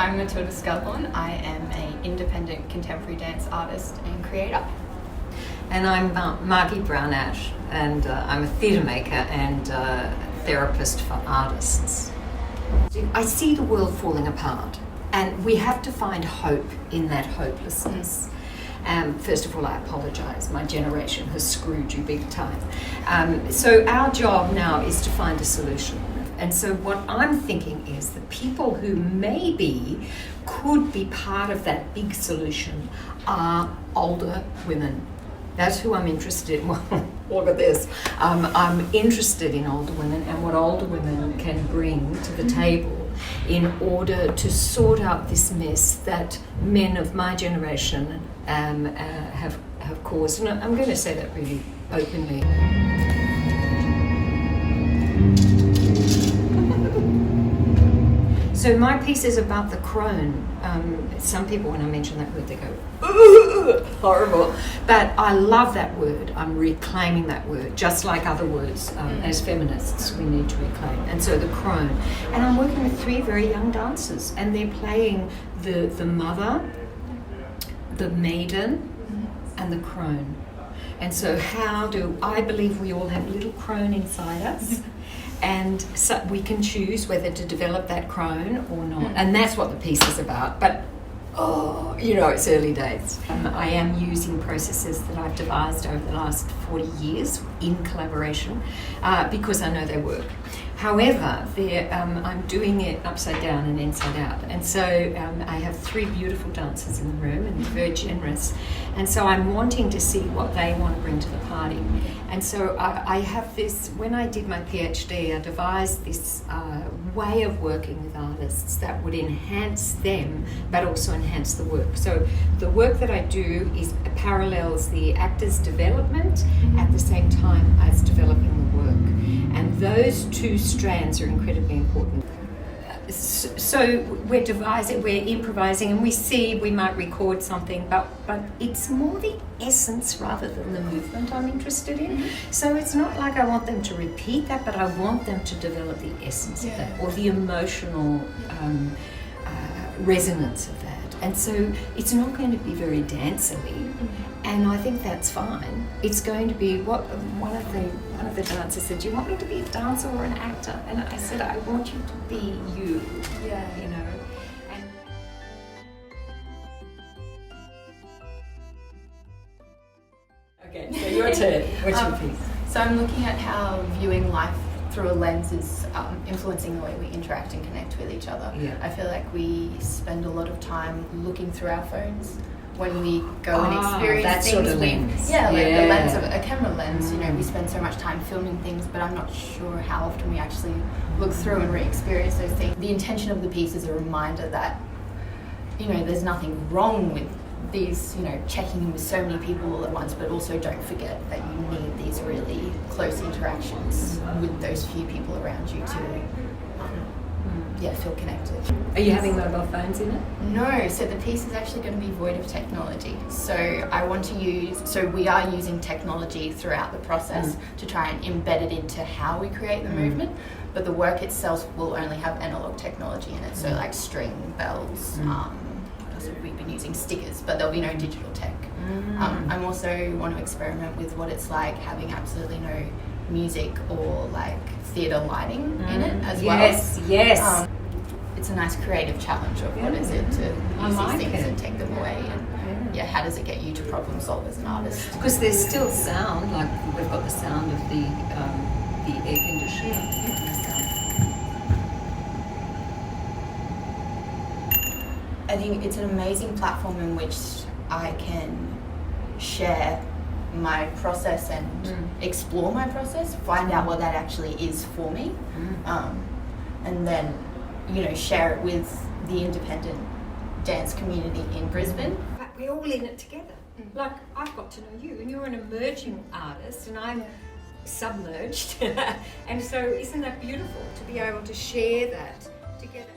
I'm Matilda Skelhorn. I am an independent contemporary dance artist and creator. And I'm Margi Brown-Ash, and I'm a theatre maker and therapist for artists. I see the world falling apart, and we have to find hope in that hopelessness. First of all, I apologise. My generation has screwed you big time. So our job now is to find a solution. And so what I'm thinking is that people who maybe could be part of that big solution are older women. That's who I'm interested in. Well, look at this. I'm interested in older women and what older women can bring to the table in order to sort out this mess that men of my generation have caused. And I'm going to say that really openly. So my piece is about the crone. Some people, when I mention that word, they go, "Ooh, horrible." But I love that word. I'm reclaiming that word, just like other words. As feminists, we need to reclaim. And so the crone. And I'm working with 3 very young dancers, and they're playing the mother, the maiden, and the crone. And so I believe we all have a little crone inside us. And so we can choose whether to develop that crone or not. And that's what the piece is about. But, it's early days. I am using processes that I've devised over the last 40 years in collaboration because I know they work. However, I'm doing it upside down and inside out. And so I have 3 beautiful dancers in the room and very generous. And so I'm wanting to see what they want to bring to the party. And so I have this, when I did my PhD, I devised this way of working with artists that would enhance them, but also enhance the work. So the work that I do parallels the actor's development at the same time as developing the work. And those 2 strands are incredibly important. So we're improvising, and we might record something, but it's more the essence rather than the movement I'm interested in. So it's not like I want them to repeat that, but I want them to develop the essence of that, or the emotional resonance of that. And so it's not going to be very dancily, and I think that's fine. It's going to be what one of the dancers said, "Do you want me to be a dancer or an actor?" And I said, "I want you to be you." Yeah, you know. And okay, so your turn. What's your piece? So I'm looking at how viewing life through a lens is influencing the way we interact and connect with each other. Yeah. I feel like we spend a lot of time looking through our phones when we go and experience that things. Sort of lens. The lens of a camera lens. We spend so much time filming things, but I'm not sure how often we actually look through and re-experience those things. The intention of the piece is a reminder that there's nothing wrong with these, checking in with so many people all at once, but also don't forget that you need these really close interactions with those few people around you to feel connected. Are you having mobile phones in it? No, so the piece is actually going to be void of technology. So we are using technology throughout the process to try and embed it into how we create the movement, but the work itself will only have analog technology in it, so like string, bells, we've been using stickers, but there'll be no digital tech. I'm also want to experiment with what it's like having absolutely no music or like theatre lighting in it as well. Yes. It's a nice creative challenge of what is it to use these things and take them away, and how does it get you to problem solve as an artist? Because there's still sound, like we've got the sound of the air conditioner. I think it's an amazing platform in which I can share my process and explore my process, find out what that actually is for me, and then share it with the independent dance community in Brisbane. But we're all in it together. Like, I've got to know you, and you're an emerging artist, and I'm submerged. And so isn't that beautiful to be able to share that together?